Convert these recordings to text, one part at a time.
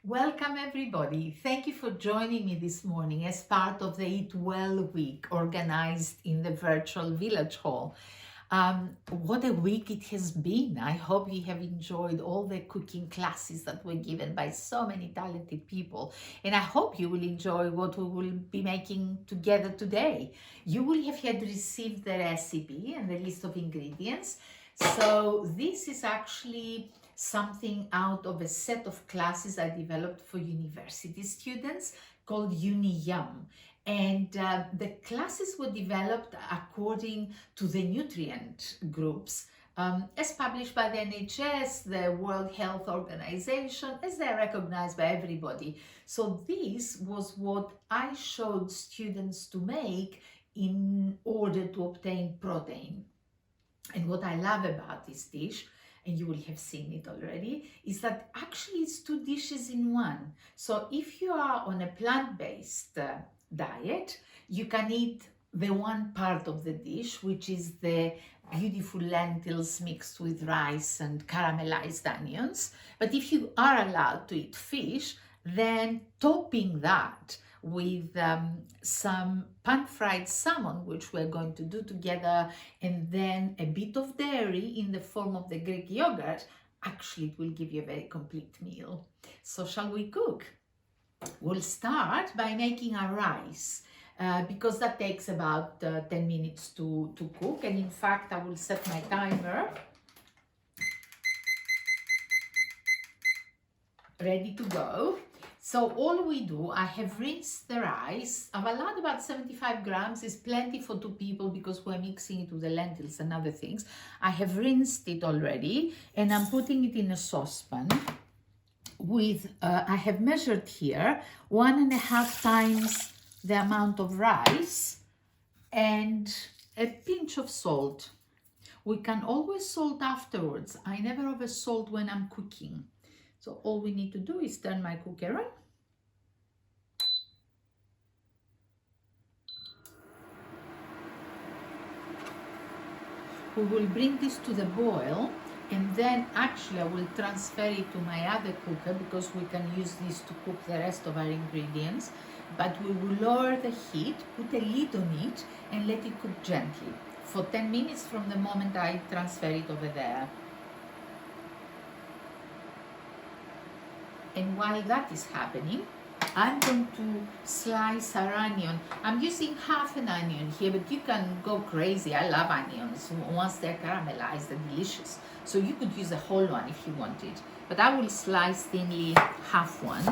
Welcome everybody. Thank you for joining me this morning as part of the Eat Well week organized in the virtual village hall. What a week it has been. I hope you have enjoyed all the cooking classes that were given by so many talented people. And I hope you will enjoy what we will be making together today. You will have had received the recipe and the list of ingredients. So this is actually something out of a set of classes I developed for university students called UniYum. And the classes were developed according to the nutrient groups as published by the NHS, the World Health Organization, as they're recognized by everybody. So this was what I showed students to make in order to obtain protein. And what I love about this dish, and you will have seen it already, is that actually it's two dishes in one. So if you are on a plant-based diet, you can eat the one part of the dish, which is the beautiful lentils mixed with rice and caramelized onions. But if you are allowed to eat fish, then topping that with some pan-fried salmon, which we're going to do together, and then a bit of dairy in the form of the Greek yogurt, actually it will give you a very complete meal. So shall we cook? We'll start by making our rice. Because that takes about 10 minutes to cook, and in fact I will set my timer ready to go. So all we do, I have rinsed the rice. I've allowed about 75 grams, is plenty for two people because we're mixing it with the lentils and other things. I have rinsed it already and I'm putting it in a saucepan with, I have measured here 1.5 times the amount of rice and a pinch of salt. We can always salt afterwards. I never over salt when I'm cooking. So all we need to do is turn my cooker on. We will bring this to the boil, and then actually I will transfer it to my other cooker because we can use this to cook the rest of our ingredients. But we will lower the heat, put a lid on it, and let it cook gently for 10 minutes from the moment I transfer it over there. And while that is happening, I'm going to slice our onion. I'm using half an onion here, but you can go crazy. I love onions. Once they're caramelized, they're delicious. So you could use a whole one if you wanted. But I will slice thinly half one.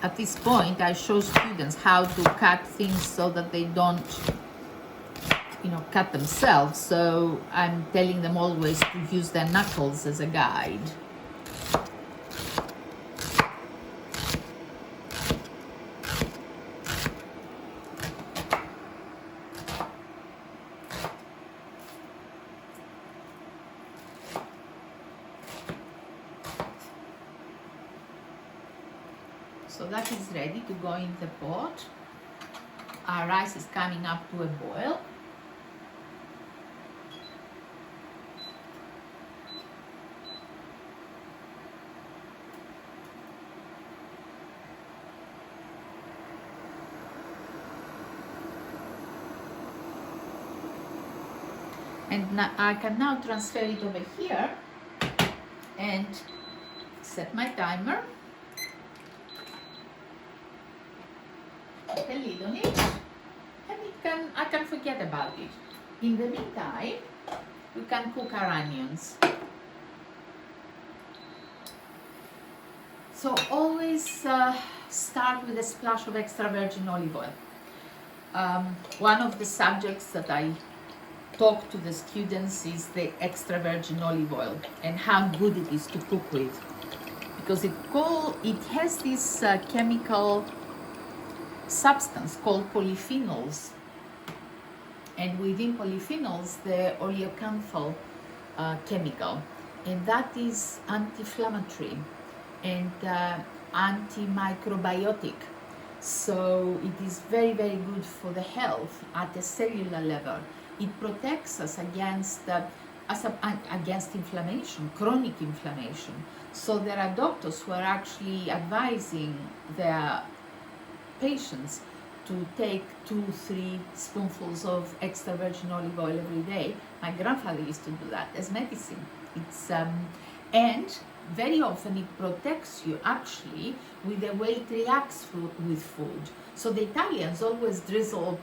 At this point, I show students how to cut things so that they don't cut themselves. So I'm telling them always to use their knuckles as a guide. So that is ready to go in the pot. Our rice is coming up to a boil. And I can now transfer it over here and set my timer. Put a lid on it, and I can forget about it. In the meantime, we can cook our onions. So always start with a splash of extra virgin olive oil. One of the subjects that I talk to the students is the extra virgin olive oil and how good it is to cook with, because it has this chemical substance called polyphenols, and within polyphenols the oleocanthal chemical, and that is anti-inflammatory and antimicrobiotic. So it is very, very good for the health at a cellular level. It protects us against against inflammation, chronic inflammation. So there are doctors who are actually advising their patients to take 2-3 spoonfuls of extra virgin olive oil every day. My grandfather used to do that as medicine. It's and very often it protects you actually with the way it reacts with food. So the Italians always drizzle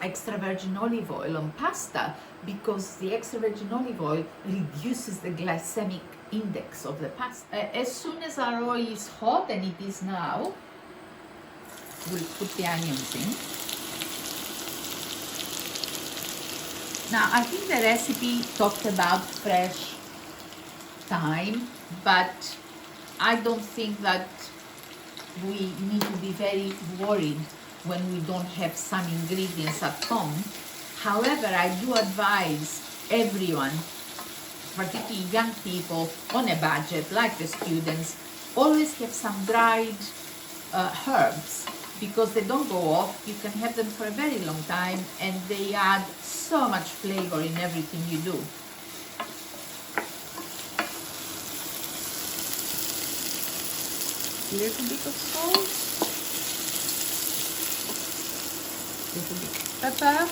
extra virgin olive oil on pasta because the extra virgin olive oil reduces the glycemic index of the pasta. As soon as our oil is hot, and it is now, we'll put the onions in. Now, I think the recipe talked about fresh thyme, but I don't think that we need to be very worried when we don't have some ingredients at home. However, I do advise everyone, particularly young people on a budget, like the students, always have some dried herbs, because they don't go off. You can have them for a very long time, and they add so much flavor in everything you do. A little bit of salt, little bit of pepper.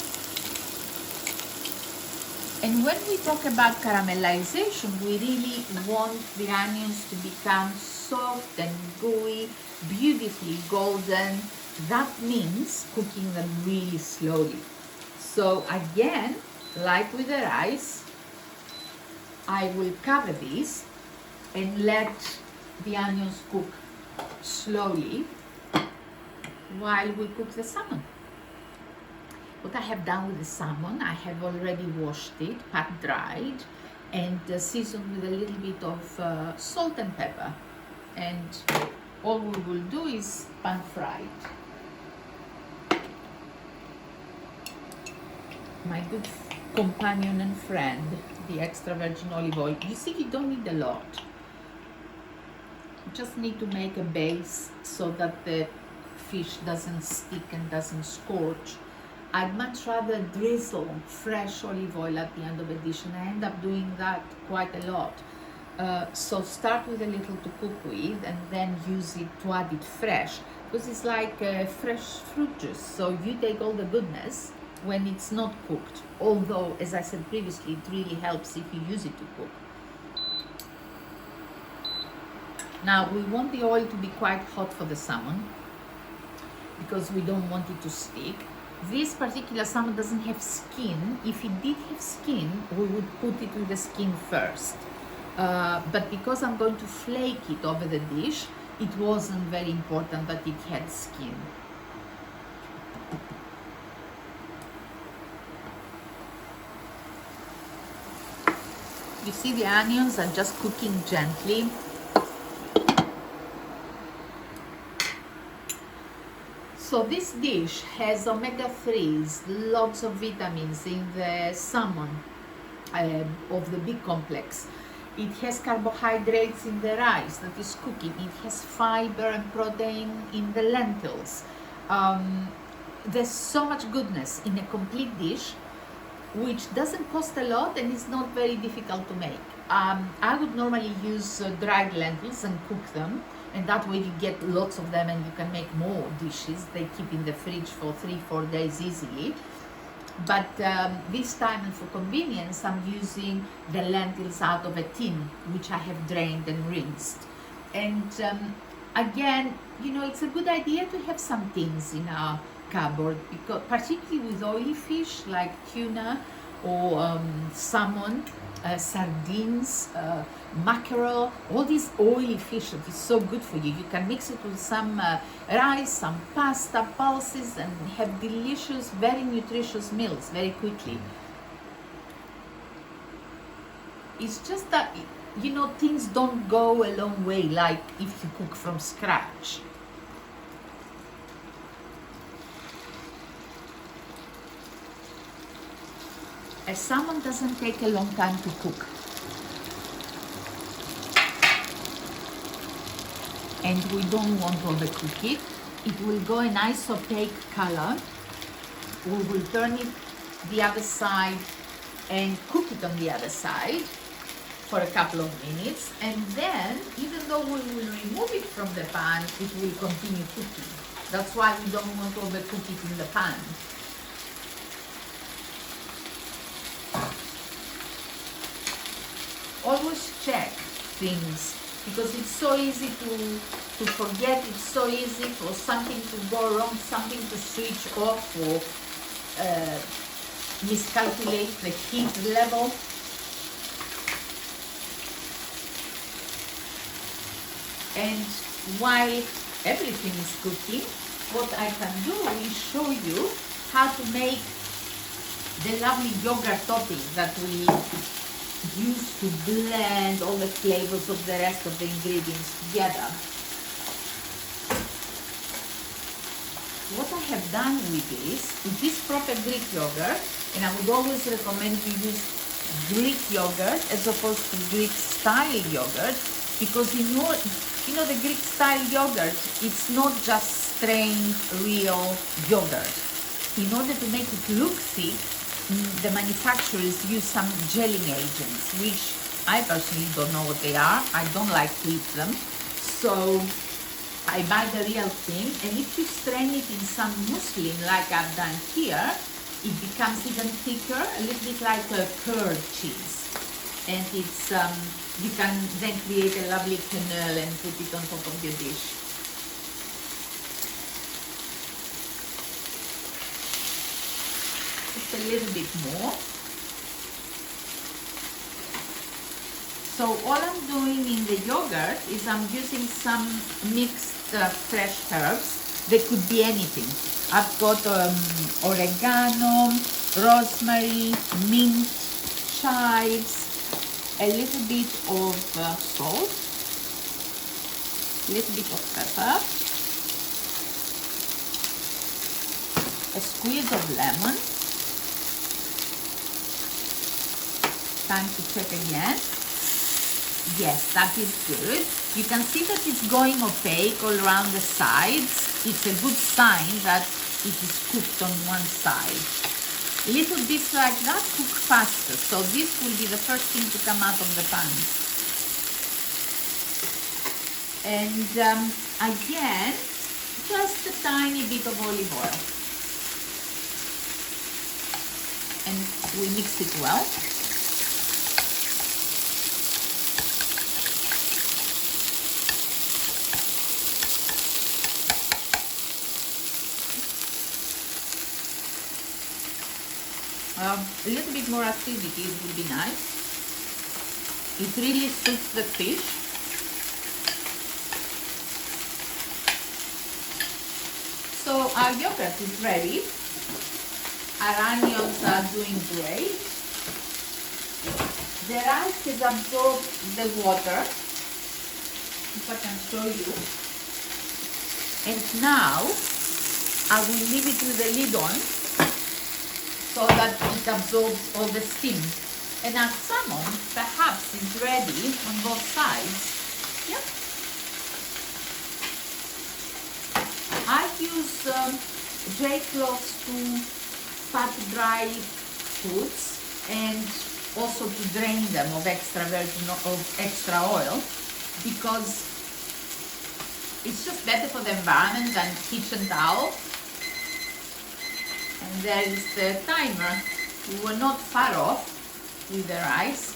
And when we talk about caramelization, we really want the onions to become soft and gooey, beautifully golden. That means cooking them really slowly. So again, like with the rice, I will cover these and let the onions cook slowly while we cook the salmon. What I have done with the salmon, I have already washed it, pat dried, and seasoned with a little bit of salt and pepper. And all we will do is pan fry it. My good companion and friend, the extra virgin olive oil. You see, you don't need a lot. You just need to make a base so that the fish doesn't stick and doesn't scorch. I'd much rather drizzle fresh olive oil at the end of a dish, and I end up doing that quite a lot. So start with a little to cook with, and then use it to add it fresh, because it's like fresh fruit juice. So you take all the goodness when it's not cooked, although, as I said previously, it really helps if you use it to cook. Now, we want the oil to be quite hot for the salmon, because we don't want it to stick. This particular salmon doesn't have skin. If it did have skin, we would put it with the skin first. But because I'm going to flake it over the dish, it wasn't very important that it had skin. You see, the onions are just cooking gently. So this dish has omega-3s, lots of vitamins in the salmon of the B complex. It has carbohydrates in the rice that is cooking. It has fiber and protein in the lentils. There's so much goodness in a complete dish, which doesn't cost a lot and is not very difficult to make. I would normally use dried lentils and cook them, and that way you get lots of them and you can make more dishes. They keep in the fridge for 3-4 days easily. But this time, and for convenience, I'm using the lentils out of a tin, which I have drained and rinsed. And again, you know, it's a good idea to have some tins in our cupboard, because particularly with oily fish like tuna or salmon, sardines, mackerel, all these oily fish that is so good for you. You can mix it with some rice, some pasta, pulses, and have delicious, very nutritious meals very quickly. It's just that, you know, things don't go a long way like if you cook from scratch. A salmon doesn't take a long time to cook. And we don't want to overcook it. It will go a nice opaque color. We will turn it the other side and cook it on the other side for a couple of minutes, and then even though we will remove it from the pan, it will continue cooking. That's why we don't want to overcook it in the pan. Always check things, because it's so easy to forget, it's so easy for something to go wrong, something to switch off, or miscalculate the heat level. And while everything is cooking, what I can do is show you how to make the lovely yogurt topping that we use to blend all the flavors of the rest of the ingredients together. What I have done with this, it is proper Greek yogurt, and I would always recommend you use Greek yogurt as opposed to Greek style yogurt, because you know the Greek style yogurt, it's not just strained real yogurt. In order to make it look thick, the manufacturers use some gelling agents, which I personally don't know what they are. I don't like to eat them, so I buy the real thing, and if you strain it in some muslin like I've done here, it becomes even thicker, a little bit like a curd cheese. And it's you can then create a lovely quenelle and put it on top of your dish. Just a little bit more. So all I'm doing in the yogurt is I'm using some mixed fresh herbs. They could be anything. I've got oregano, rosemary, mint, chives, a little bit of salt, a little bit of pepper, a squeeze of lemon. Time to check again. Yes, that is good. You can see that it's going opaque all around the sides. It's a good sign that it is cooked on one side. Little bits like that cook faster, so this will be the first thing to come out of the pan. And again, just a tiny bit of olive oil. And we mix it well. A little bit more acidity would be nice. It really suits the fish. So our yogurt is ready. Our onions are doing great. The rice has absorbed the water, if I can show you. And now I will leave it with the lid on, so that it absorbs all the steam. And our salmon perhaps is ready on both sides. Yep. I use J cloths to pat dry foods and also to drain them of extra oil, because it's just better for the environment than kitchen towel. And there is the timer. We were not far off with the rice.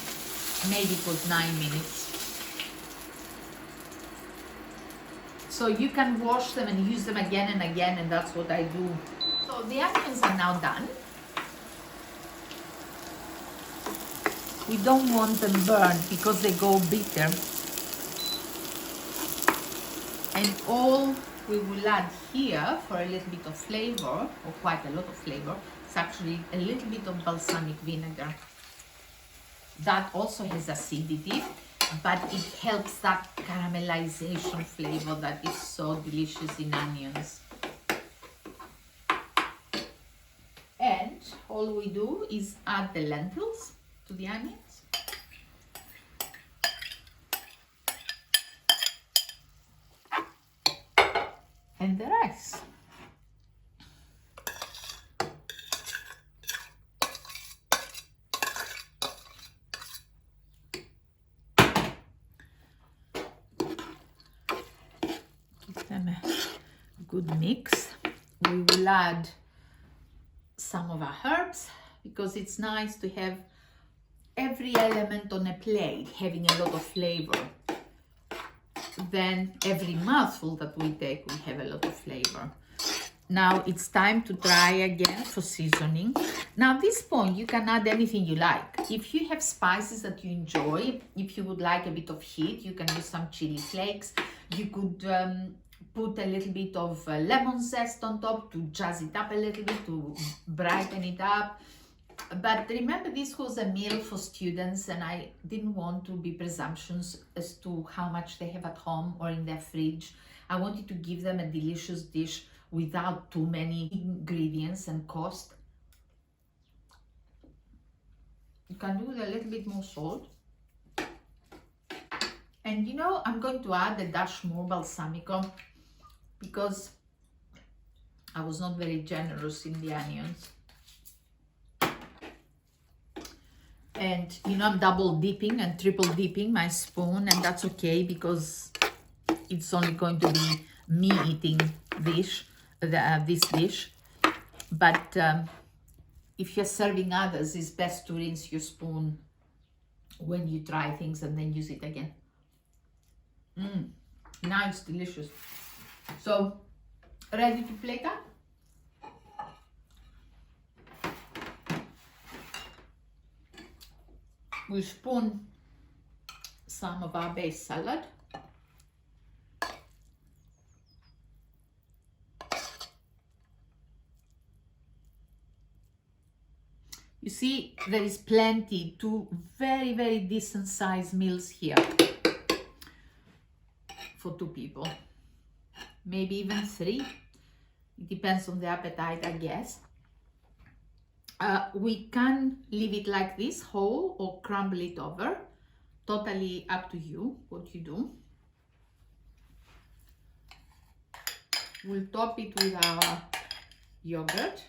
Maybe it was 9 minutes. So you can wash them and use them again and again, and that's what I do. So the onions are now done. We don't want them burned because they go bitter. And all we will add here for a little bit of flavor, or quite a lot of flavor, it's actually a little bit of balsamic vinegar. That also has acidity, but it helps that caramelization flavor that is so delicious in onions. And all we do is add the lentils to the onions. And the rice. good mix. We will add some of our herbs because it's nice to have every element on a plate having a lot of flavor. Then every mouthful that we take will have a lot of flavor. Now it's time to try again for seasoning. Now at this point you can add anything you like. If you have spices that you enjoy, if you would like a bit of heat, you can use some chili flakes. You could put a little bit of lemon zest on top to jazz it up a little bit, to brighten it up. But remember, this was a meal for students and I didn't want to be presumptuous as to how much they have at home or in their fridge. I wanted to give them a delicious dish without too many ingredients and cost. You can do with a little bit more salt. And you know, I'm going to add a dash more balsamico because I was not very generous in the onions. And you know, I'm double dipping and triple dipping my spoon, and that's okay because it's only going to be me eating this dish. But if you're serving others, it's best to rinse your spoon when you try things and then use it again. Nice, delicious. So, ready to plate up? We spoon some of our base salad. You see, there is plenty, two very, very decent sized meals here for 2 people, maybe even 3. It depends on the appetite, I guess. We can leave it like this, whole, or crumble it over. Totally up to you what you do. We'll top it with our yogurt.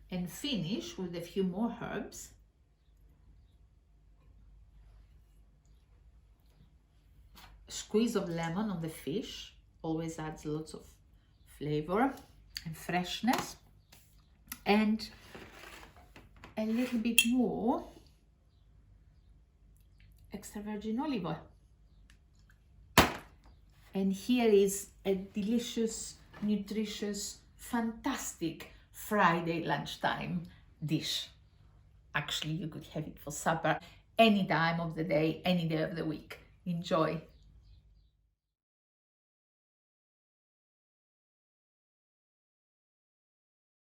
And finish with a few more herbs. Squeeze of lemon on the fish always adds lots of flavor and freshness, and a little bit more extra virgin olive oil. And here is a delicious, nutritious, fantastic Friday lunchtime dish. Actually, you could have it for supper any time of the day, any day of the week. Enjoy.